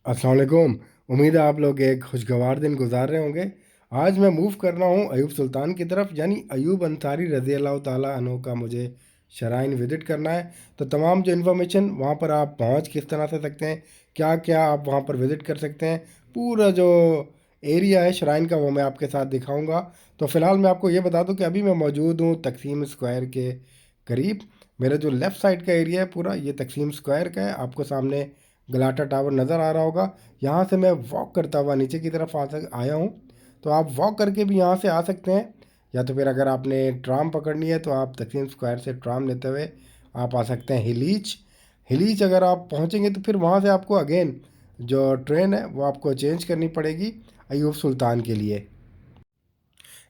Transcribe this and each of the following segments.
अस्सलाम वालेकुम। उम्मीद है आप लोग एक खुशगवार दिन गुजार रहे होंगे। आज मैं मूव कर रहा हूँ अयूब सुल्तान की तरफ, यानी अयूब अंसारी रज़ी अल्लाह ताला अन्हु का मुझे शराइन विज़िट करना है। तो तमाम जो इन्फॉर्मेशन वहाँ पर आप पहुँच किस तरह से सकते हैं, क्या क्या आप वहाँ पर विज़िट कर सकते हैं, पूरा जो एरिया है शराइन का वो मैं आपके साथ दिखाऊंगा। तो फ़िलहाल मैं आपको ये बता दूं कि अभी मैं मौजूद हूँ तकसीम स्क्वायर के करीब। मेरा जो लेफ़्ट साइड का एरिया है पूरा ये तकसीम स्क्वायर का है। आपको सामने गलाटा टावर नज़र आ रहा होगा। यहाँ से मैं वॉक करता हुआ नीचे की तरफ आया हूँ। तो आप वॉक करके भी यहाँ से आ सकते हैं, या तो फिर अगर आपने ट्राम पकड़नी है तो आप तकसीम स्क्वायर से ट्राम लेते हुए आप आ सकते हैं हिलीच। हिलीच अगर आप पहुँचेंगे तो फिर वहाँ से आपको अगेन जो ट्रेन है वो आपको चेंज करनी पड़ेगी अयूब सुल्तान के लिए।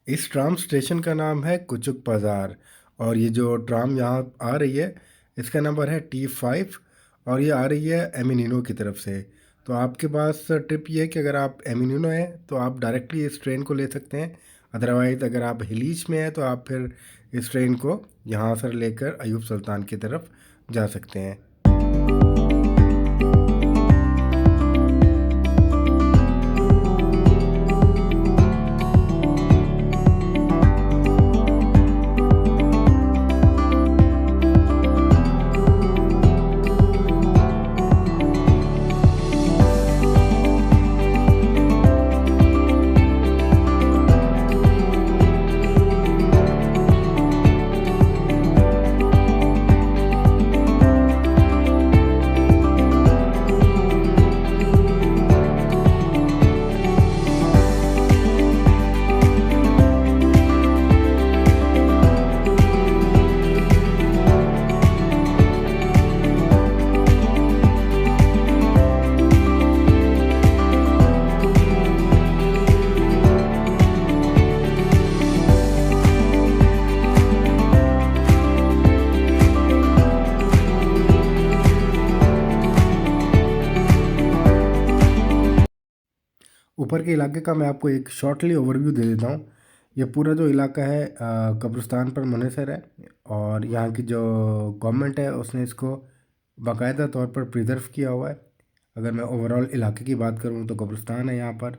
इस ट्राम स्टेशन का नाम है कुचुक बाज़ार, और ये जो ट्राम यहाँ आ रही है इसका नंबर है T5, और ये आ रही है एमिनिनो की तरफ से। तो आपके पास ट्रिप ये है कि अगर आप एमिनिनो हैं तो आप डायरेक्टली इस ट्रेन को ले सकते हैं, अदरवाइज़ अगर आप हिलीच में हैं तो आप फिर इस ट्रेन को यहाँ से लेकर अयूब सुल्तान की तरफ जा सकते हैं। ऊपर के इलाके का मैं आपको एक शॉर्टली ओवरव्यू दे देता हूँ। ये पूरा जो इलाका है कब्रिस्तान पर मुनहसर है, और यहाँ की जो गवर्नमेंट है उसने इसको बाकायदा तौर पर प्रिजर्व किया हुआ है। अगर मैं ओवरऑल इलाके की बात करूँ तो कब्रिस्तान है, यहाँ पर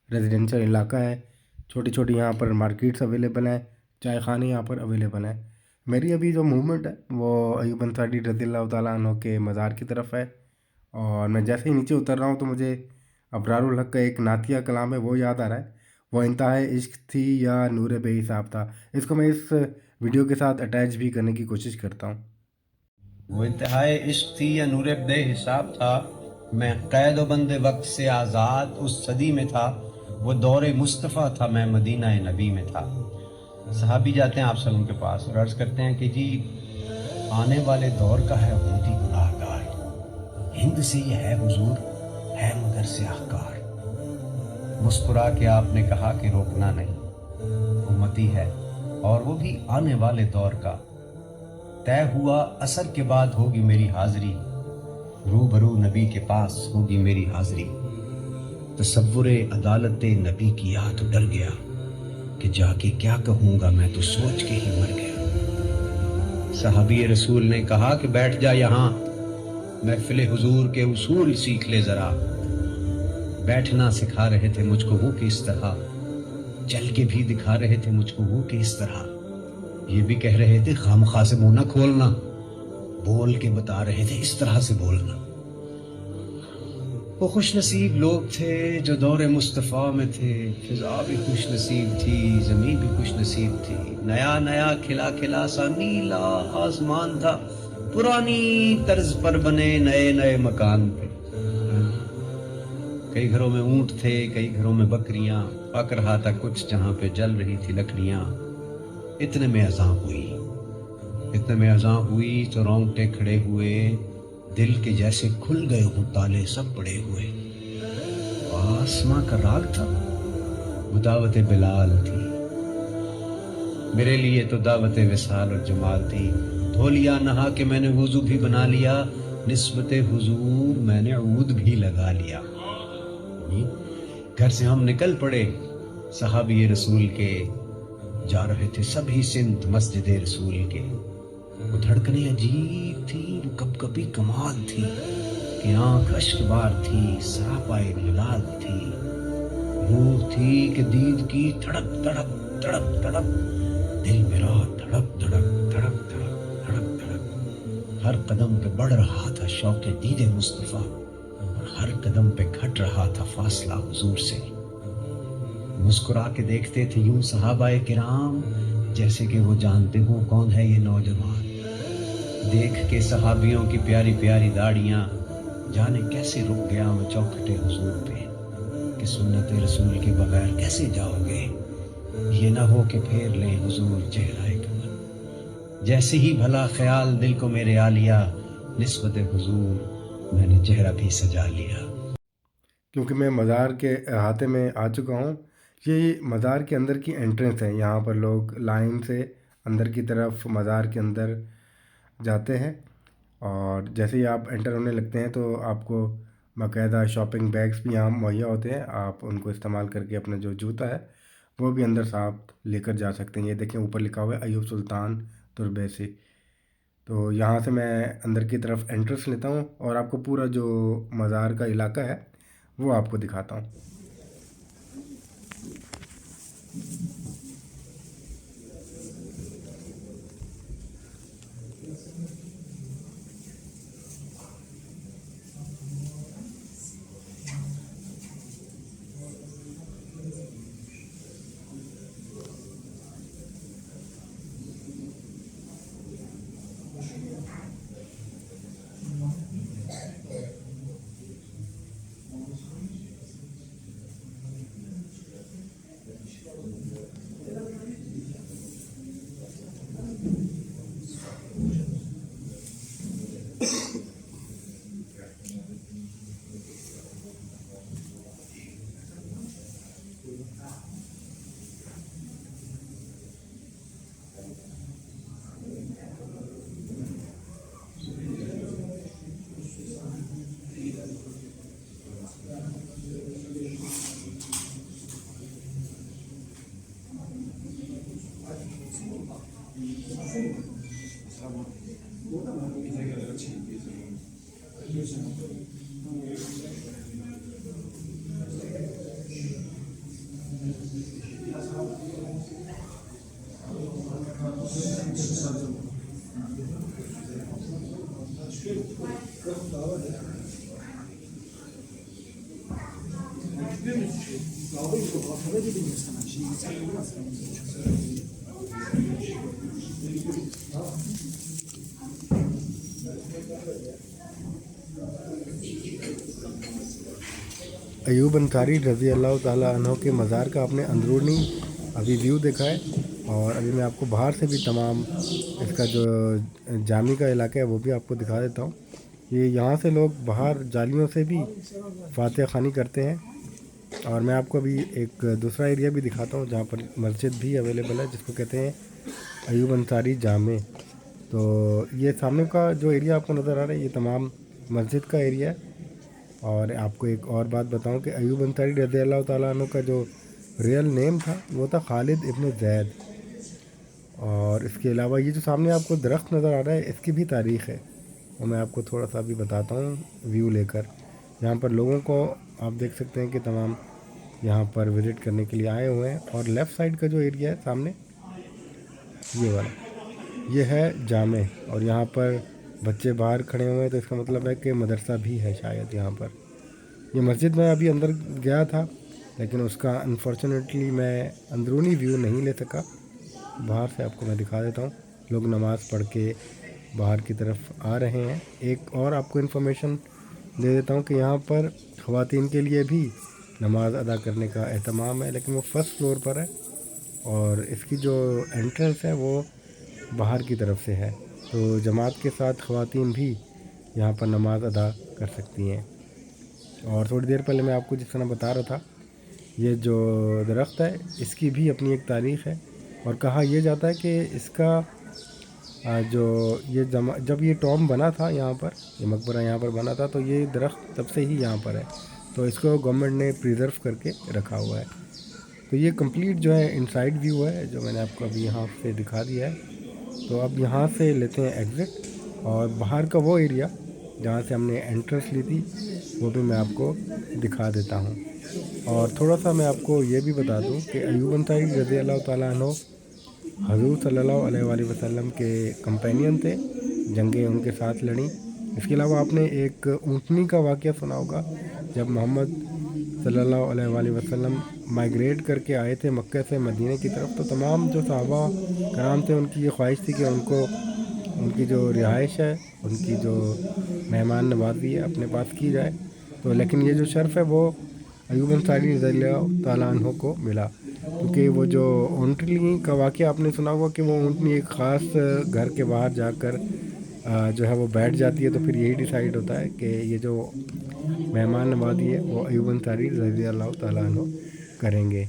रेजिडेंशियल इलाका है, छोटी छोटी यहाँ पर मार्केट्स अवेलेबल हैं, चाय खाने यहाँ पर अवेलेबल हैं। मेरी अभी जो मूवमेंट है वो अयूब अंसारी रज़ियल्लाहु ताला अन्हु के मज़ार की तरफ है, और मैं जैसे ही नीचे उतर रहा हूँ तो मुझे अबरारुल हक का एक नातिया कलाम है वो याद आ रहा है। वो इंतहाए इश्क थी या नूर बेहिसाब था। इसको मैं इस वीडियो के साथ अटैच भी करने की कोशिश करता हूँ। वो इंतहाए इश्क थी या नूर बेहिसाब था। मैं कैद बंद वक्त से आज़ाद उस सदी में था। वो दौरे मुस्तफ़ा था, मैं मदीना नबी में था। सहाबी जाते हैं आप सल्लम के पास और अर्ज़ करते हैं कि जी आने वाले दौर का है उम्मती गुनाहगार, हिंद से ये है हुजूर, है मगर स्याहकार। मुस्कुरा के आपने कहा कि रोकना नहीं, उम्मती है और वो भी आने वाले दौर का। तय हुआ असर के बाद होगी मेरी हाजिरी, रूबरू नबी के पास होगी मेरी हाजिरी। तसव्वुरे अदालत नबी किया तो डर गया कि जाके क्या कहूँगा, मैं तो सोच के ही मर गया। सहाबी रसूल ने कहा कि बैठ जा यहाँ, महफिल हुजूर के उसूल सीख ले जरा। बैठना सिखा रहे थे मुझको वो कि इस तरह, चल के भी दिखा रहे थे मुझको वो कि इस तरह। ये भी कह रहे थे खामखा से मुंह न खोलना, बोल के बता रहे थे इस तरह से बोलना। वो खुश नसीब लोग थे जो दौरे मुस्तफ़ा में थे। फिजा भी खुश नसीब थी, ज़मीं भी खुश नसीब थी। नया नया खिला खिला सा नीला आसमान था, पुरानी तर्ज पर बने नए नए मकान थे। कई घरों में ऊंट थे, कई घरों में बकरियां, पक रहा था कुछ जहां पे जल रही थी लकड़ियां। इतने में अज़ां हुई, इतने में अज़ां हुई तो रोंगटे खड़े हुए, दिल के जैसे खुल गए हों ताले सब पड़े हुए। आसमां का राग था, वो दावत बिलाल थी। मेरे लिए तो दावत विसाल और जमाल थी। धो लिया नहा के मैंने वुजू भी बना लिया, निस्बत हुजूर मैंने ऊद भी लगा लिया। घर से हम निकल पड़े सहाबी रसूल के, जा रहे थे सभी सिंध मस्जिद रसूल के। वो धड़कने अजीब थी, वो कब कभी कमाल थी। कि आँख अश्कबार थी, सरापाए गुलाल थी, रूह थी कि दीद की धड़क धड़क धड़क धड़क, दिल मेरा धड़क धड़क धड़क धड़क धड़क धड़क, हर कदम पे बढ़ रहा था शौक़े दीदे मुस्तफ़ा, और हर कदम पे घट रहा था फासला हुजूर से। मुस्कुरा के देखते थे यूं सहाबाए किराम, जैसे कि वो जानते हो कौन है ये नौजवान। देख के सहाबियों की प्यारी प्यारी दाढ़ियाँ, जाने कैसे रुक गया मैं चौखटे हुजूर पे, कि सुन्नत रसूल के बगैर कैसे जाओगे, ये ना हो कि फेर लें हुजूर चेहरा कमर। जैसे ही भला ख्याल दिल को मेरे आ लिया, निस्बत हुजूर मैंने चेहरा भी सजा लिया। क्योंकि मैं मज़ार के अहाते में आ चुका हूँ। ये मज़ार के अंदर की एंट्रेंस है। यहाँ पर लोग लाइन से अंदर की तरफ मज़ार के अंदर जाते हैं, और जैसे ही आप एंटर होने लगते हैं तो आपको बाकायदा शॉपिंग बैग्स भी यहाँ मुहैया होते हैं। आप उनको इस्तेमाल करके अपना जो जूता है वो भी अंदर साथ लेकर जा सकते हैं। ये देखें, ऊपर लिखा हुआ है अयूब सुल्तान तुर्बेसी। तो यहाँ से मैं अंदर की तरफ एंट्रेंस लेता हूँ और आपको पूरा जो मज़ार का इलाका है वो आपको दिखाता हूँ। अयूब अंसारी रज़ी अल्लाह ताला अन्हो के मज़ार का आपने अंदरूनी अभी व्यू देखा है, और अभी मैं आपको बाहर से भी तमाम इसका जो जामी का इलाका है वो भी आपको दिखा देता हूँ। ये यहाँ से लोग बाहर जालियों से भी फातिहा ख़ानी करते हैं। और मैं आपको अभी एक दूसरा एरिया भी दिखाता हूँ जहाँ पर मस्जिद भी अवेलेबल है, जिसको कहते हैं अयूब अंसारी जामे। तो ये सामने का जो एरिया आपको नज़र आ रहा है ये तमाम मस्जिद का एरिया है। और आपको एक और बात बताऊं कि अयूब अंसारी रज़ी अल्लाह ताला अन्हु का जो रियल नेम था वो था खालिद इब्न ज़ैद। और इसके अलावा ये जो सामने आपको दरख्त नज़र आ रहा है इसकी भी तारीख़ है, और मैं आपको थोड़ा सा भी बताता हूँ व्यू लेकर। यहाँ पर लोगों को आप देख सकते हैं कि तमाम यहाँ पर विज़िट करने के लिए आए हुए हैं। और लेफ़्ट साइड का जो एरिया है सामने ये वाला, ये है जामे, और यहाँ पर बच्चे बाहर खड़े हुए हैं तो इसका मतलब है कि मदरसा भी है शायद यहाँ पर। ये मस्जिद में अभी अंदर गया था लेकिन उसका अनफॉर्चुनेटली मैं अंदरूनी व्यू नहीं ले सका। बाहर से आपको मैं दिखा देता हूँ, लोग नमाज़ पढ़ के बाहर की तरफ आ रहे हैं। एक और आपको इन्फॉर्मेशन दे देता हूँ कि यहाँ पर ख़वातीन के लिए भी नमाज़ अदा करने का एहतमाम है, लेकिन वो फर्स्ट फ्लोर पर है और इसकी जो एंट्रेंस है वो बाहर की तरफ से है। तो जमात के साथ ख़वातीन भी यहाँ पर नमाज़ अदा कर सकती हैं। और थोड़ी देर पहले मैं आपको जिस तरह बता रहा था, ये जो दरख्त है इसकी भी अपनी एक तारीख़ है। और कहा यह जाता है कि इसका जो ये जब ये टॉम बना था यहाँ पर, ये मकबरा यहाँ पर बना था, तो ये दरख्त तब से ही यहाँ पर है। तो इसको गवर्नमेंट ने प्रिजर्व करके रखा हुआ है। तो ये कंप्लीट जो है इनसाइड व्यू है जो मैंने आपको अभी यहाँ से दिखा दिया है। तो अब यहाँ से लेते हैं एग्ज़िट, और बाहर का वो एरिया जहाँ से हमने एंट्रेंस ली थी वो भी मैं आपको दिखा देता हूँ। और थोड़ा सा मैं आपको ये भी बता दूँ कि अयूब अंसारी रज़ी अल्लाह ताला अन्हो हज़ूर सल्लल्लाहु अलैहि वसल्लम के कंपेनियन थे, जंगें उनके साथ लड़ी। इसके अलावा आपने एक ऊँटनी का वाक़या सुना होगा, जब मोहम्मद सल्लल्लाहु अलैहि वसल्लम माइग्रेट करके आए थे मक्का से मदीने की तरफ, तो तमाम जो सहाबा कराम थे उनकी ये ख्वाहिश थी कि उनको उनकी जो रिहाइश है, उनकी जो मेहमान नवाज़ी है अपने पास की जाए। तो लेकिन ये जो शर्फ़ है वो अयूब अंसारी रज़ियल्लाहु ताला अन्हो को मिला, क्योंकि वो जो ऊँटनी का वाक़या आपने सुना होगा कि वो ऊँटनी एक ख़ास घर के बाहर जाकर जो है वो बैठ जाती है, तो फिर यही डिसाइड होता है कि ये जो मेहमान नवाज़ी है वो अयूब अंसारी रज़ियल्लाहु ताला अन्हो करेंगे।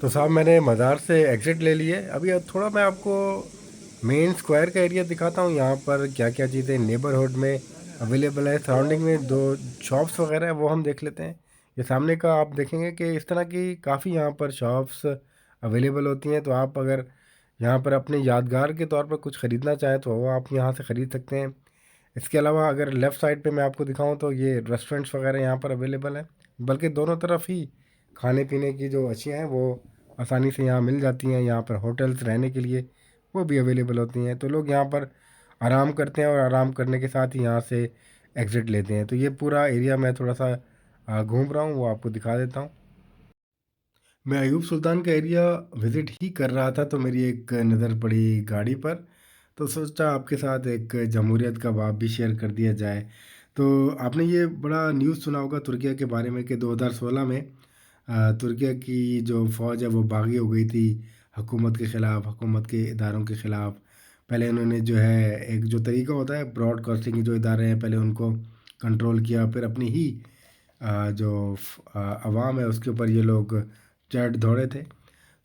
तो साहब मैंने मज़ार से एग्ज़िट ले लिए। अभी अब थोड़ा मैं आपको मेन स्क्वायर का एरिया दिखाता हूँ, यहाँ पर क्या क्या चीज़ें नेबरहुड में अवेलेबल है। सराउंडिंग में दो शॉप्स वगैरह है वो हम देख लेते हैं। ये सामने का आप देखेंगे कि इस तरह की काफ़ी यहाँ पर शॉप्स अवेलेबल होती हैं। तो आप अगर यहाँ पर अपने यादगार के तौर पर कुछ ख़रीदना चाहें तो वो आप यहाँ से ख़रीद सकते हैं। इसके अलावा अगर लेफ़्ट साइड पे मैं आपको दिखाऊं तो ये रेस्टोरेंट्स वगैरह यहाँ पर अवेलेबल हैं, बल्कि दोनों तरफ ही खाने पीने की जो अशियाँ हैं वो आसानी से यहाँ मिल जाती हैं। यहाँ पर होटल्स रहने के लिए वो भी अवेलेबल होती हैं, तो लोग यहाँ पर आराम करते हैं और आराम करने के साथ ही यहाँ से एग्ज़िट लेते हैं। तो ये पूरा एरिया मैं थोड़ा सा घूम रहा हूँ, वो आपको दिखा देता हूँ। मैं अयूब सुल्तान का एरिया विज़िट ही कर रहा था तो मेरी एक नज़र पड़ी गाड़ी पर, तो सोचा आपके साथ एक जमहूरियत का बाब भी शेयर कर दिया जाए। तो आपने ये बड़ा न्यूज़ सुना होगा तुर्किया के बारे में कि 2016 में तुर्किया की जो फ़ौज है वो बागी हो गई थी हुकूमत के ख़िलाफ़, हुकूमत के इदारों के ख़िलाफ़। पहले इन्होंने जो है एक जो तरीका होता है ब्रॉडकास्टिंग के जो इदारे हैं पहले उनको कंट्रोल किया, फिर अपनी ही जो अवाम है उसके ऊपर ये लोग चढ़ दौड़े थे।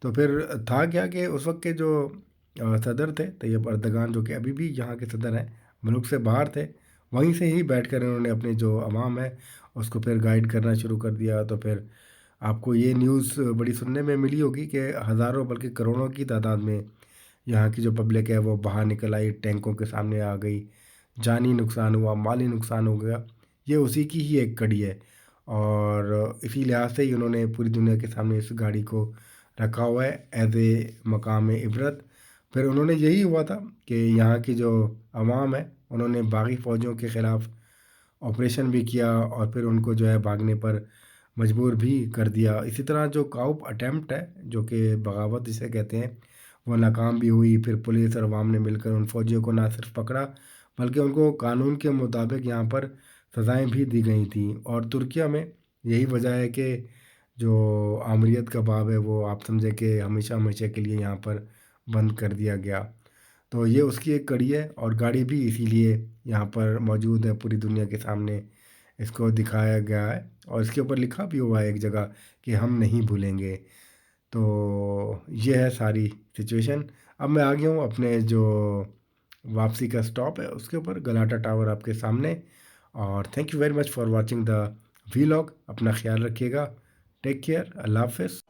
तो फिर था क्या कि उस वक्त के जो सदर थे तैयब अर्दगान, जो कि अभी भी यहाँ के सदर हैं, मुल्क से बाहर थे, वहीं से ही बैठकर इन्होंने अपनी जो अवाम है उसको फिर गाइड करना शुरू कर दिया। तो फिर आपको ये न्यूज़ बड़ी सुनने में मिली होगी कि हज़ारों बल्कि करोड़ों की तादाद में यहाँ की जो पब्लिक है वो बाहर निकल आई, टैंकों के सामने आ गई, जानी नुकसान हुआ, माली नुकसान हो गया। ये उसी की ही एक कड़ी है और इसी लिहाज से ही उन्होंने पूरी दुनिया के सामने इस गाड़ी को रखा हुआ है एज ए मकाम इबरत। फिर उन्होंने यही हुआ था कि यहाँ की जो अवाम है उन्होंने बागी फ़ौजियों के ख़िलाफ़ ऑपरेशन भी किया और फिर उनको जो है भागने पर मजबूर भी कर दिया। इसी तरह जो काउप अटैम्प्ट है, जो कि बगावत जिसे कहते हैं, वो नाकाम भी हुई। फिर पुलिस और अवाम ने मिलकर उन फ़ौजियों को ना सिर्फ पकड़ा बल्कि उनको कानून के मुताबिक यहाँ पर सज़ाएँ भी दी गई थी। और तुर्किया में यही वजह है कि जो आमरीत का बाब है वो आप समझे कि हमेशा हमेशा के लिए यहाँ पर बंद कर दिया गया। तो ये उसकी एक कड़ी है और गाड़ी भी इसीलिए यहाँ पर मौजूद है पूरी दुनिया के सामने, इसको दिखाया गया है और इसके ऊपर लिखा भी हुआ है एक जगह कि हम नहीं भूलेंगे। तो ये है सारी सिचुएशन। अब मैं आ गया हूँ अपने जो वापसी का स्टॉप है उसके ऊपर, गलाटा टावर आपके सामने। और thank you very much for watching the vlog. अपना ख्याल रखिएगा। Take care. अल्लाह हाफ़िज़।